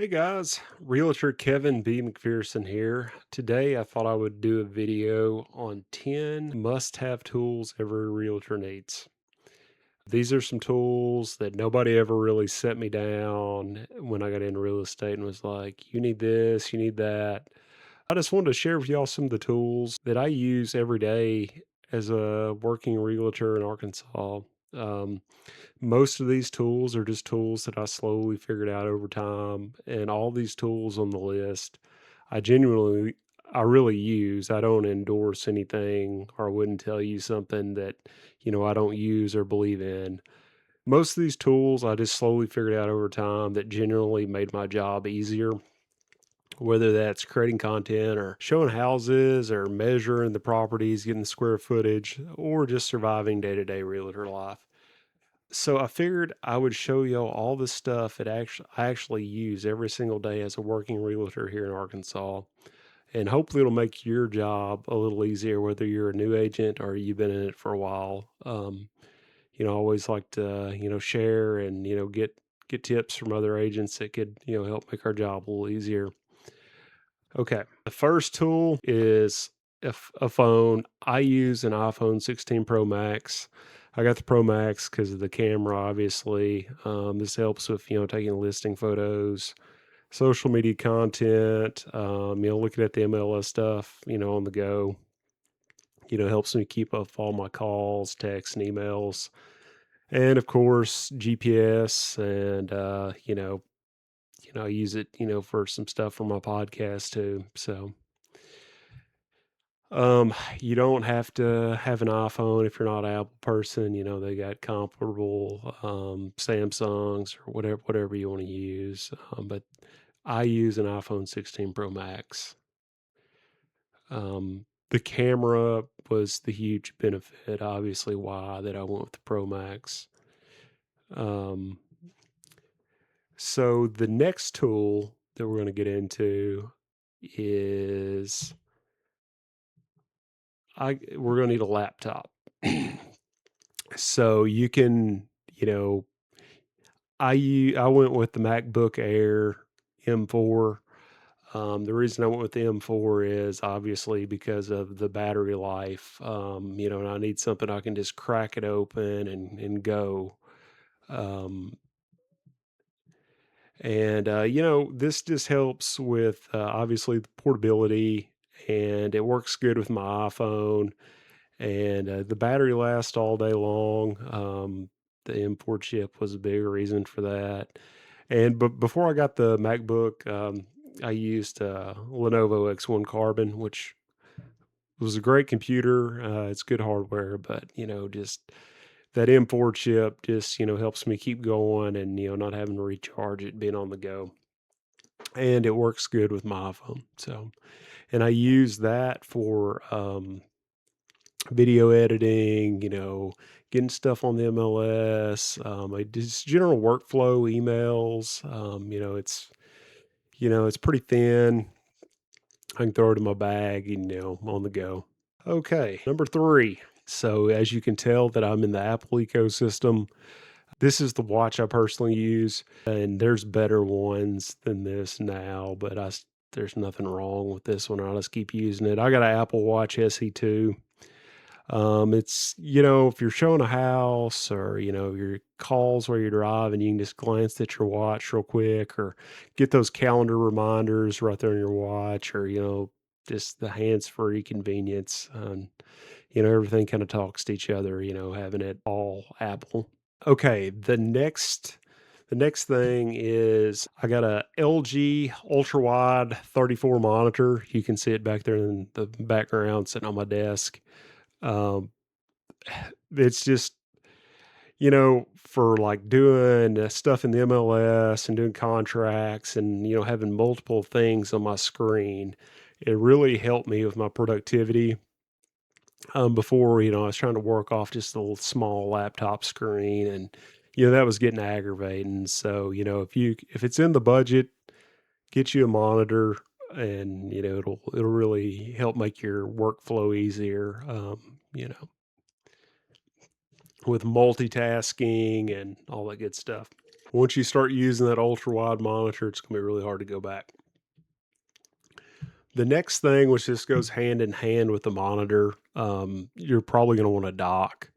Hey guys, Realtor Kevin B. McPherson here. Today I thought I would do a video on 10 must-have tools every realtor needs. These are some tools that nobody ever really set me down when I got into real estate and was like, you need this, you need that. I just wanted to share with y'all some of the tools that I use every day as a working realtor in Arkansas. Um, Most of these tools are just tools that I slowly figured out over time, and all these tools on the list, I genuinely, I really use. I don't endorse anything or wouldn't tell you something that, I don't use or believe in. Most of these tools I just slowly figured out over time that generally made my job easier, whether that's creating content or showing houses or measuring the properties, getting the square footage, or just surviving day to day realtor life. So I figured I would show y'all all the stuff that I actually use every single day as a working realtor here in Arkansas. And hopefully it'll make your job a little easier, whether you're a new agent or you've been in it for a while. I always like to, share and, get tips from other agents that could, help make our job a little easier. Okay. The first tool is a phone. I use an iPhone 16 Pro Max. I got the Pro Max because of the camera, obviously. This helps with, taking listing photos, social media content, looking at the MLS stuff, on the go. Helps me keep up with all my calls, texts, and emails. And of course, GPS and, I use it, for some stuff for my podcast too. So, you don't have to have an iPhone if you're not an Apple person. They got comparable Samsungs or whatever you want to use. But I use an iPhone 16 Pro Max. The camera was the huge benefit, obviously, why that I went with the Pro Max. Um, so the next tool that we're going to get into is we're going to need a laptop. So you can, you know, I went with the MacBook Air M4. The reason I went with the M4 is obviously because of the battery life. And I need something I can just crack it open and go. Um, this just helps with obviously the portability, and it works good with my iPhone. And the battery lasts all day long. The import chip was a big reason for that. And but before I got the MacBook, I used Lenovo X1 Carbon, which was a great computer. It's good hardware, but just that M4 chip just helps me keep going and not having to recharge it, being on the go. And it works good with my iPhone. So, and I use that for video editing, getting stuff on the MLS, I just general workflow emails. It's pretty thin. I can throw it in my bag and, I'm on the go. Okay, number three. So as you can tell that I'm in the Apple ecosystem, this is the watch I personally use, and there's better ones than this now, but there's nothing wrong with this one. I'll just keep using it. I got an Apple Watch SE2. It's, if you're showing a house or, your calls while you're driving, you can just glance at your watch real quick or get those calendar reminders right there on your watch or, just the hands-free convenience. Everything kind of talks to each other, having it all Apple. Okay. The next thing is I got a LG Ultrawide 34 monitor. You can see it back there in the background sitting on my desk. Um, it's just, for like doing stuff in the MLS and doing contracts and, having multiple things on my screen, it really helped me with my productivity. Before, I was trying to work off just a little small laptop screen and, that was getting aggravating. So, if it's in the budget, get you a monitor and, it'll really help make your workflow easier. With multitasking and all that good stuff. Once you start using that ultra-wide monitor, it's going to be really hard to go back. The next thing, which just goes hand in hand with the monitor, you're probably going to want a dock.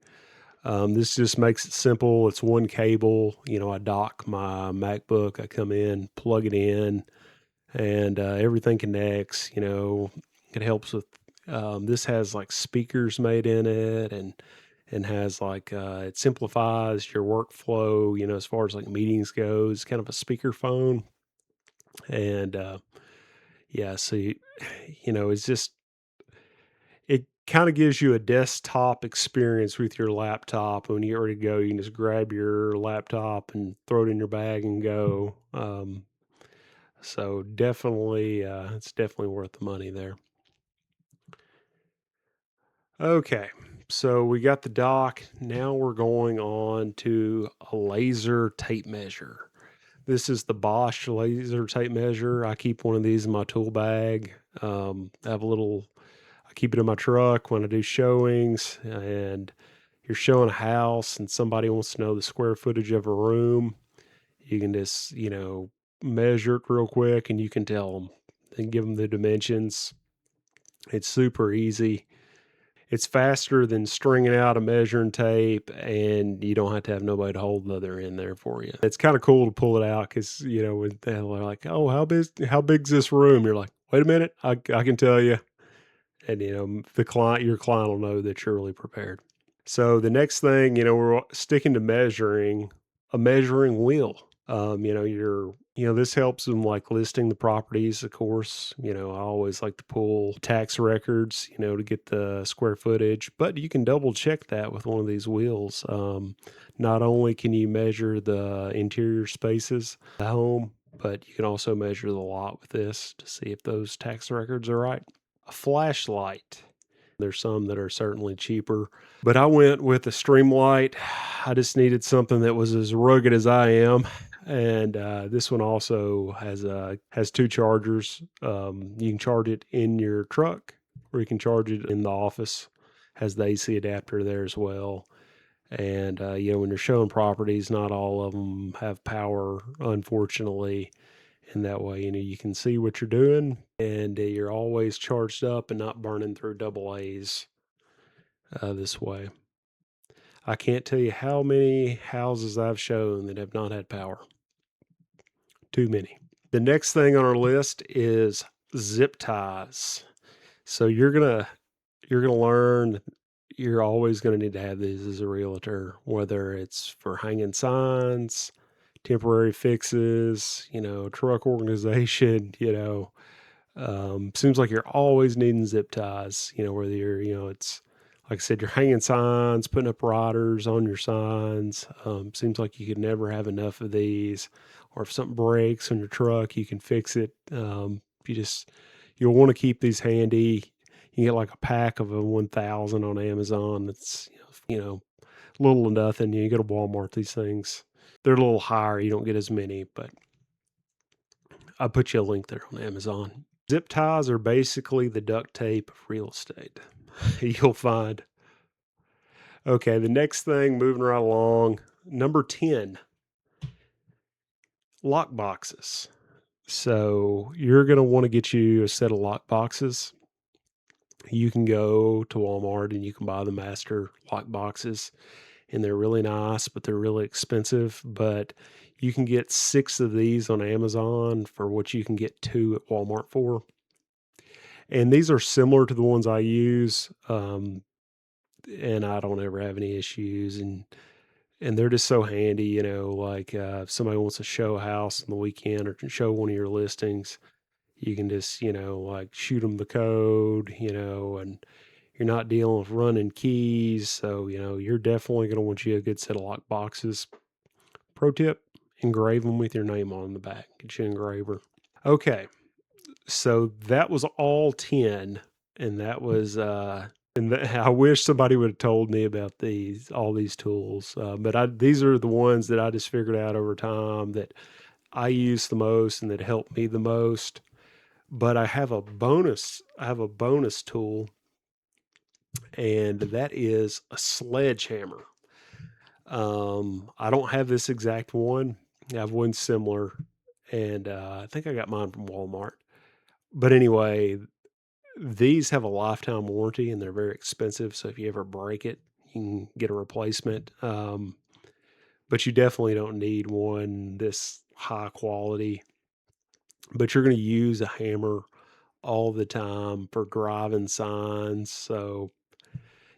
This just makes it simple. It's one cable. I dock my MacBook. I come in, plug it in, and everything connects. It helps with. This has like speakers made in it, and has like it simplifies your workflow. As far as like meetings goes, kind of a speakerphone, and yeah. So it's just it kind of gives you a desktop experience with your laptop. When you get ready to go, you can just grab your laptop and throw it in your bag and go. So definitely, it's definitely worth the money there. Okay, so we got the dock. Now we're going on to a laser tape measure. This is the Bosch laser tape measure. I keep one of these in my tool bag. I have a little I keep it in my truck when I do showings, and you're showing a house and somebody wants to know the square footage of a room. You can just, measure it real quick and you can tell them and give them the dimensions. It's super easy. It's faster than stringing out a measuring tape, and you don't have to have nobody to hold the other end there for you. It's kind of cool to pull it out because, when they're like, oh, how big's this room? You're like, wait a minute, I can tell you. And your client will know that you're really prepared. So the next thing, we're sticking to measuring a measuring wheel. This helps them like listing the properties. Of course, I always like to pull tax records, to get the square footage, but you can double check that with one of these wheels. Not only can you measure the interior spaces of the home, but you can also measure the lot with this to see if those tax records are right. A flashlight. There's some that are certainly cheaper, but I went with a Streamlight. I just needed something that was as rugged as I am. And this one also has two chargers. You can charge it in your truck, or you can charge it in the office. Has the AC adapter there as well. And when you're showing properties, not all of them have power, unfortunately. And that way, you can see what you're doing, and you're always charged up and not burning through double A's this way. I can't tell you how many houses I've shown that have not had power. Too many. The next thing on our list is zip ties. So you're gonna learn. You're always going to need to have these as a realtor, whether it's for hanging signs, temporary fixes, truck organization, seems like you're always needing zip ties, whether it's like I said, you're hanging signs, putting up riders on your signs. Seems like you could never have enough of these. Or if something breaks on your truck, you can fix it. You'll want to keep these handy. You get like a pack of a 1,000 on Amazon. That's, little to nothing. You go to Walmart, these things, they're a little higher. You don't get as many, but I'll put you a link there on Amazon. Zip ties are basically the duct tape of real estate. You'll find. Okay, the next thing, moving right along, number 10, lock boxes. So you're going to want to get you a set of lock boxes. You can go to Walmart and you can buy the master lock boxes, and they're really nice, but they're really expensive. But you can get 6 of these on Amazon for what you can get 2 at Walmart for. And these are similar to the ones I use, and I don't ever have any issues. And they're just so handy, like if somebody wants to show a house on the weekend or to show one of your listings, you can just, like shoot them the code, and you're not dealing with running keys. So, you're definitely going to want you a good set of lock boxes. Pro tip, engrave them with your name on the back. Get you an engraver. Okay. So that was all 10. And that was, I wish somebody would have told me about all these tools. But these are the ones that I just figured out over time that I use the most and that help me the most. But I have a bonus tool, and that is a sledgehammer. I don't have this exact one, I have one similar, and I think I got mine from Walmart. But anyway, these have a lifetime warranty and they're very expensive. So if you ever break it, you can get a replacement. But you definitely don't need one this high quality. But you're going to use a hammer all the time for driving signs. So,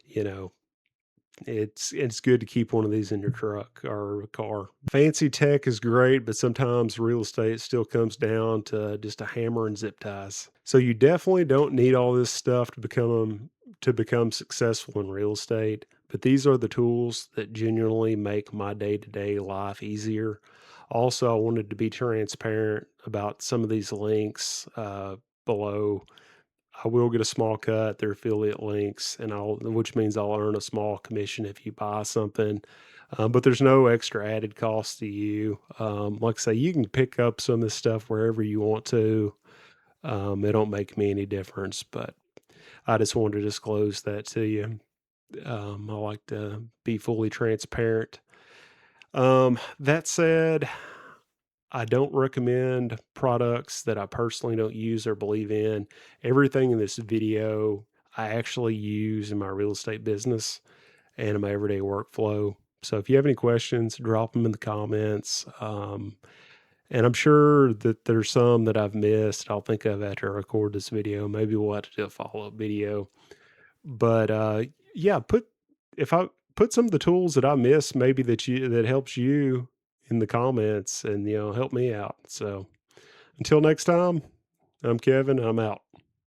you know, it's good to keep one of these in your truck or car. Fancy tech is great, but sometimes real estate still comes down to just a hammer and zip ties. So you definitely don't need all this stuff to become successful in real estate, but these are the tools that genuinely make my day-to-day life easier. Also, I wanted to be transparent about some of these links below. I will get a small cut. They're affiliate links, which means I'll earn a small commission if you buy something. But there's no extra added cost to you. Like I say, you can pick up some of this stuff wherever you want to. It don't make me any difference, but I just wanted to disclose that to you. I like to be fully transparent. That said, I don't recommend products that I personally don't use or believe in. Everything in this video I actually use in my real estate business and in my everyday workflow. So if you have any questions, drop them in the comments. And I'm sure that there's some that I've missed. I'll think of after I record this video. Maybe we'll have to do a follow-up video. But yeah, if I put some of the tools that I miss, maybe that helps you in the comments and help me out. So until next time, I'm Kevin. I'm out.